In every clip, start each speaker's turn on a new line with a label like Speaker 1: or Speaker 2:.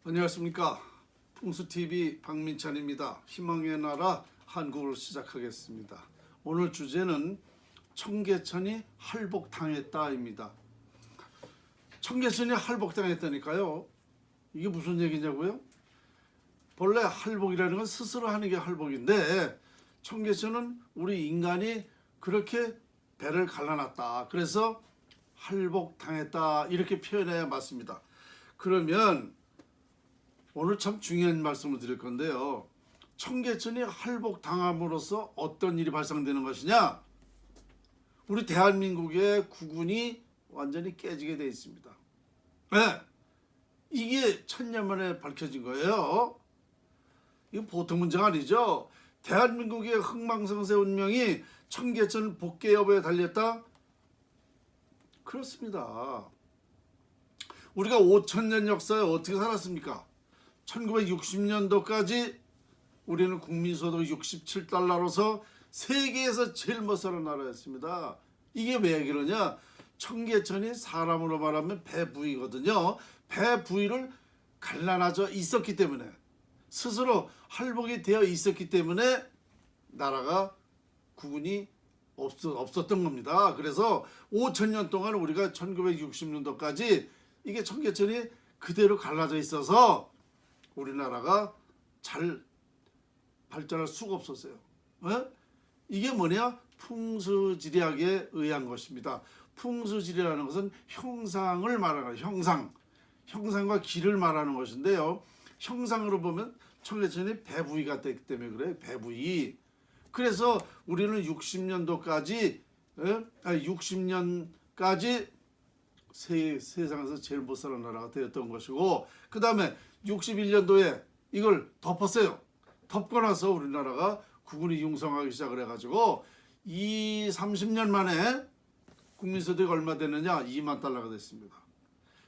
Speaker 1: 안녕하십니까. 풍수TV 박민찬입니다. 희망의 나라 한국을 시작하겠습니다. 오늘 주제는 청계천이 할복당했다입니다. 청계천이 할복당했다니까요. 이게 무슨 얘기냐고요? 본래 할복이라는 건 스스로 하는 게 할복인데 청계천은 우리 인간이 그렇게 배를 갈라놨다. 그래서 할복당했다 이렇게 표현해야 맞습니다. 그러면 오늘 참 중요한 말씀을 드릴 건데요. 청계천이 할복당함으로써 어떤 일이 발생되는 것이냐? 우리 대한민국의 국운이 완전히 깨지게 되어 있습니다. 네, 이게 천년 만에 밝혀진 거예요. 이거 보통 문제가 아니죠. 대한민국의 흥망성쇠 운명이 청계천 복개 여부에 달렸다? 그렇습니다. 우리가 5,000년 역사에 어떻게 살았습니까? 1960년도까지 우리는 국민소득 67달러로서 세계에서 제일 못 사는 나라였습니다. 이게 왜 그러냐? 청계천이 사람으로 말하면 배 부위거든요. 배 부위를 갈라놔져 있었기 때문에, 스스로 할복이 되어 있었기 때문에 나라가 국운이 없었던 겁니다. 그래서 5,000년 동안 우리가 1960년도까지 이게 청계천이 그대로 갈라져 있어서 우리나라가 잘 발전할 수가 없었어요. 이게 뭐냐? 풍수지리학에 의한 것입니다. 풍수지리라는 것은 형상을 말하는 거예요. 형상과 길을 말하는 것인데요. 형상으로 보면 청계천이 배부위가 됐기 때문에 그래요. 배부위. 그래서 우리는 60년도까지 세상에서 제일 못 사는 나라가 되었던 것이고, 그 다음에 61년도에 이걸 덮었어요. 덮고 나서 우리나라가 국운이 융성하기 시작을 해가지고 30년 만에 국민소득이 얼마 되느냐? 2만 달러가 됐습니다.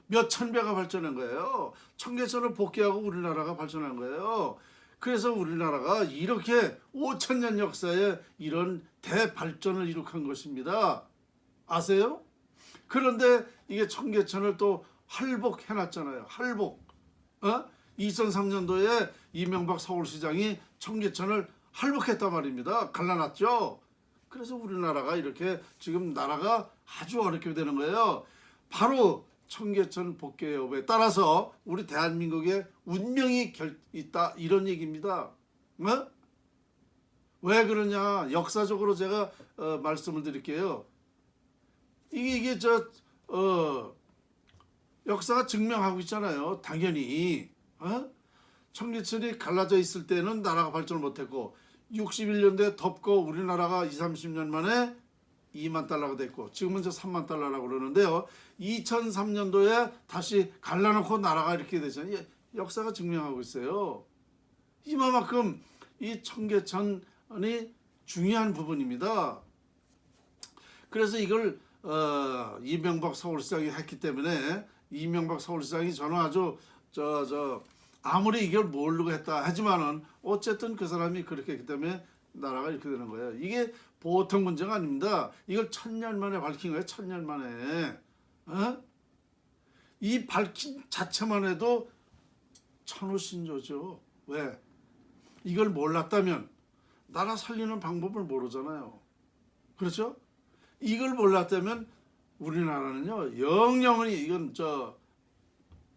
Speaker 1: 몇천 배가 발전한 거예요. 청계천을 복귀하고 우리나라가 발전한 거예요. 그래서 우리나라가 이렇게 5,000년 역사에 이런 대발전을 이룩한 것입니다. 아세요? 그런데 이게 청계천을 또 할복해놨잖아요. 할복. 2003년도에 이명박 서울시장이 청계천을 할복했단 말입니다. 갈라놨죠. 그래서 우리나라가 이렇게 지금 나라가 아주 어렵게 되는 거예요. 바로 청계천 복개 여부에 따라서 우리 대한민국의 운명이 있다, 이런 얘기입니다. 왜 그러냐? 역사적으로 제가 말씀을 드릴게요. 이게 역사가 증명하고 있잖아요. 당연히 청계천이 갈라져 있을 때는 나라가 발전을 못했고 61년도에 덮고 우리나라가 30년 만에 2만 달러가 됐고 지금은 3만 달러라고 그러는데요. 2003년도에 다시 갈라놓고 나라가 이렇게 되잖아요. 역사가 증명하고 있어요. 이만큼 이 청계천이 중요한 부분입니다. 그래서 이걸 이명박 서울시장이 했기 때문에, 이명박 서울시장이 저는 아주 아무리 이걸 모르고 했다 하지만은 어쨌든 그 사람이 그렇게 했기 때문에 나라가 이렇게 되는 거예요. 이게 보통 문제가 아닙니다. 이걸 1000년 만에 밝힌 거예요. 1000년 만에. 이 밝힌 자체만 해도 천우신조죠. 왜? 이걸 몰랐다면 나라 살리는 방법을 모르잖아요. 그렇죠? 이걸 몰랐다면 우리나라는요, 영영이 이건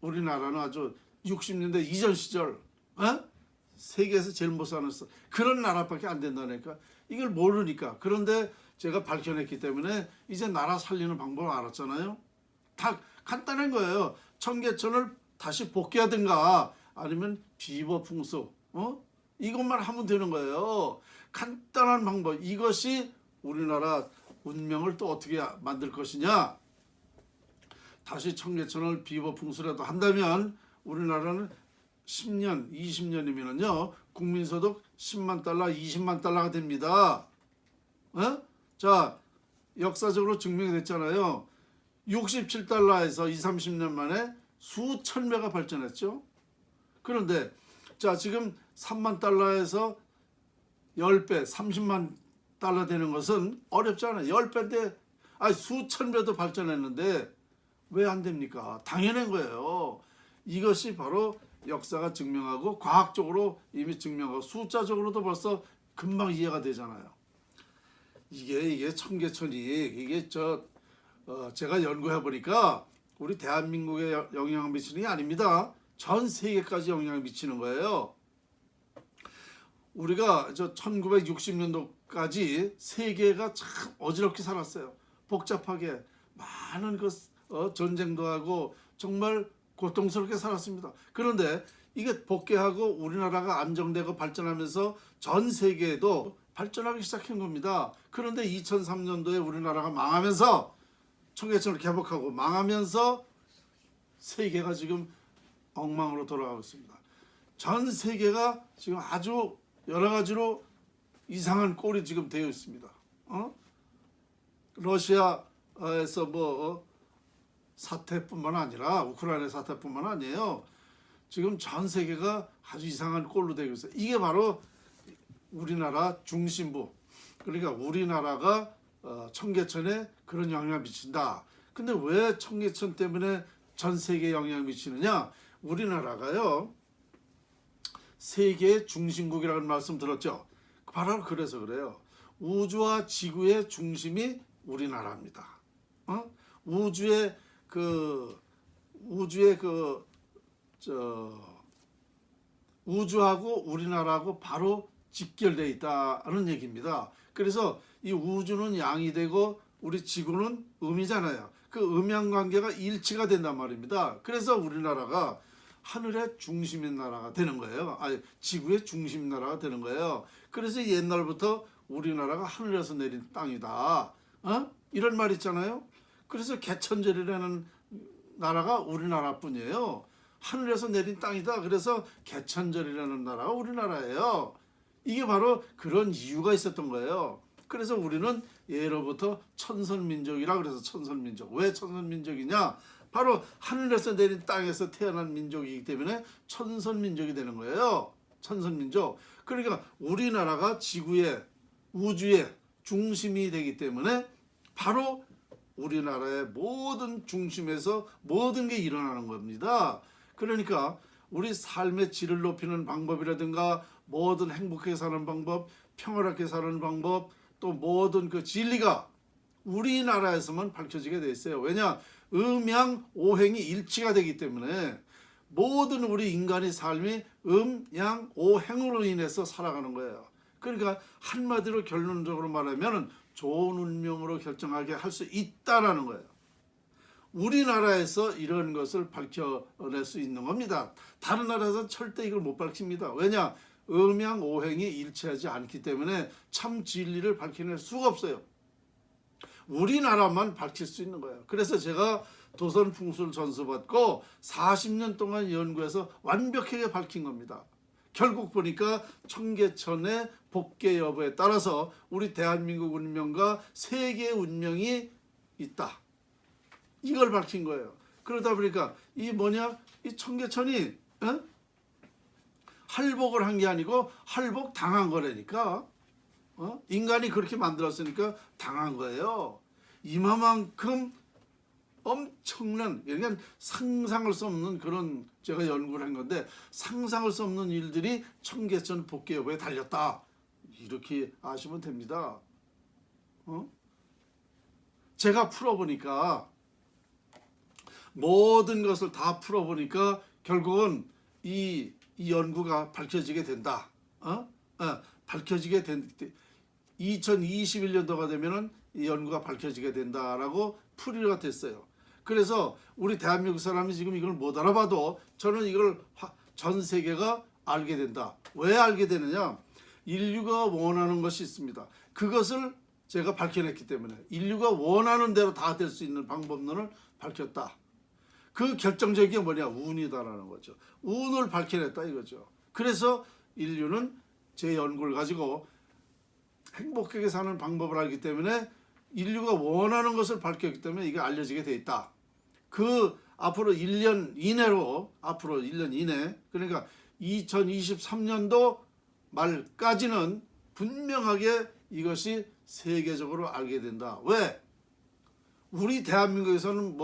Speaker 1: 우리나라는 아주 60년대 이전 시절 세계에서 제일 못 사는 그런 나라밖에 안 된다니까. 이걸 모르니까. 그런데 제가 밝혀냈기 때문에 이제 나라 살리는 방법을 알았잖아요. 다 간단한 거예요. 청계천을 다시 복귀하든가 아니면 비버풍수 이것만 하면 되는 거예요. 간단한 방법. 이것이 우리나라 운명을 또 어떻게 만들 것이냐? 다시 청계천을 비버풍수라도 한다면 우리나라는 10년, 20년이면은요 국민소득 10만 달러, 20만 달러가 됩니다. 자, 역사적으로 증명이 됐잖아요. 67달러에서 30년 만에 수천 배가 발전했죠. 그런데 자, 지금 3만 달러에서 10배, 30만 달러 되는 것은 어렵잖아요. 10배인데 수천 배도 발전했는데 왜 안 됩니까? 당연한 거예요. 이것이 바로 역사가 증명하고 과학적으로 이미 증명하고 숫자적으로도 벌써 금방 이해가 되잖아요. 이게 청계천이 이게 제가 연구해 보니까 우리 대한민국에 영향을 미치는 게 아닙니다. 전 세계까지 영향을 미치는 거예요. 우리가 1960년도까지 세계가 참 어지럽게 살았어요. 복잡하게 많은 전쟁도 하고 정말 고통스럽게 살았습니다. 그런데 이게 복귀하고 우리나라가 안정되고 발전하면서 전 세계에도 발전하기 시작한 겁니다. 그런데 2003년도에 우리나라가 망하면서 청계천을 개복하고 망하면서 세계가 지금 엉망으로 돌아가고 있습니다. 전 세계가 지금 아주 여러 가지로 이상한 꼴이 지금 되어 있습니다. 러시아에서 사태뿐만 아니라 우크라이나 사태뿐만 아니에요. 지금 전 세계가 아주 이상한 꼴로 되고 있어요. 이게 바로 우리나라 중심부, 그러니까 우리나라가 청계천에 그런 영향을 미친다. 근데 왜 청계천 때문에 전 세계에 영향을 미치느냐? 우리나라가요 세계의 중심국이라는 말씀 들었죠. 바로 그래서 그래요. 우주와 지구의 중심이 우리나라입니다. 우주하고 우리나라하고 바로 직결되어 있다는 얘기입니다. 그래서 이 우주는 양이 되고 우리 지구는 음이잖아요. 그 음양 관계가 일치가 된단 말입니다. 그래서 우리나라가 하늘의 중심인 나라가 되는 거예요. 지구의 중심 나라가 되는 거예요. 그래서 옛날부터 우리나라가 하늘에서 내린 땅이다. 이런 말 있잖아요. 그래서 개천절이라는 나라가 우리나라뿐이에요. 하늘에서 내린 땅이다. 그래서 개천절이라는 나라가 우리나라예요. 이게 바로 그런 이유가 있었던 거예요. 그래서 우리는 예로부터 천선민족이라 그래서 천선민족. 왜 천선민족이냐? 바로 하늘에서 내린 땅에서 태어난 민족이기 때문에 천선민족이 되는 거예요. 천선민족. 그러니까 우리나라가 지구의 우주의 중심이 되기 때문에 바로 우리나라의 모든 중심에서 모든 게 일어나는 겁니다. 그러니까 우리 삶의 질을 높이는 방법이라든가 모든 행복하게 사는 방법, 평화롭게 사는 방법, 또 모든 그 진리가 우리나라에서만 밝혀지게 돼 있어요. 왜냐? 음양 오행이 일치가 되기 때문에 모든 우리 인간의 삶이 음양 오행으로 인해서 살아가는 거예요. 그러니까 한마디로 결론적으로 말하면 좋은 운명으로 결정하게 할 수 있다라는 거예요. 우리나라에서 이런 것을 밝혀낼 수 있는 겁니다. 다른 나라에서는 절대 이걸 못 밝힙니다. 왜냐? 음양 오행이 일치하지 않기 때문에 참 진리를 밝혀낼 수가 없어요. 우리나라만 밝힐 수 있는 거예요. 그래서 제가 도선 풍수를 전수받고 40년 동안 연구해서 완벽하게 밝힌 겁니다. 결국 보니까 청계천의 복개 여부에 따라서 우리 대한민국 운명과 세계의 운명이 있다. 이걸 밝힌 거예요. 그러다 보니까 이 청계천이 할복을 한 게 아니고 할복 당한 거라니까. 인간이 그렇게 만들었으니까 당한 거예요. 이만큼 엄청난, 그러니까 상상할 수 없는 그런 제가 연구를 한 건데 상상할 수 없는 일들이 청계천 복개 여부에 달렸다. 이렇게 아시면 됩니다. 제가 풀어보니까 모든 것을 다 풀어보니까 결국은 이 연구가 밝혀지게 된다. 밝혀지게 된 2021년도가 되면은 이 연구가 밝혀지게 된다라고 풀이가 됐어요. 그래서 우리 대한민국 사람이 지금 이걸 못 알아봐도 저는 이걸 전 세계가 알게 된다. 왜 알게 되느냐? 인류가 원하는 것이 있습니다. 그것을 제가 밝혀냈기 때문에 인류가 원하는 대로 다 될 수 있는 방법론을 밝혔다. 그 결정적인 게 뭐냐? 운이다라는 거죠. 운을 밝혀냈다 이거죠. 그래서 인류는 제 연구를 가지고 행복하게 사는 방법을 알기 때문에 인류가 원하는 것을 밝혔기 때문에 이게 알려지게 돼 있다. 그 앞으로 1년 이내 그러니까 2023년도 말까지는 분명하게 이것이 세계적으로 알게 된다. 왜? 우리 대한민국에서는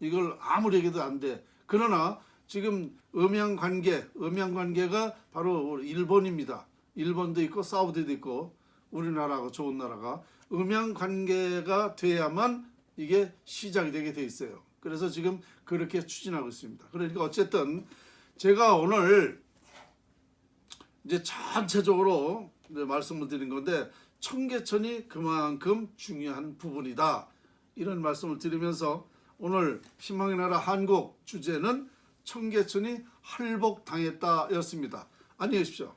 Speaker 1: 이걸 아무리 얘기도 안 돼. 그러나 지금 음양관계가 바로 일본입니다. 일본도 있고 사우디도 있고 우리나라가 좋은 나라가 음양관계가 돼야만 이게 시작이 되게 돼 있어요. 그래서 지금 그렇게 추진하고 있습니다. 그러니까 어쨌든 제가 오늘 이제 전체적으로 말씀을 드린 건데 청계천이 그만큼 중요한 부분이다. 이런 말씀을 드리면서 오늘 희망의 나라 한국 주제는 청계천이 할복당했다 였습니다. 안녕히 계십시오.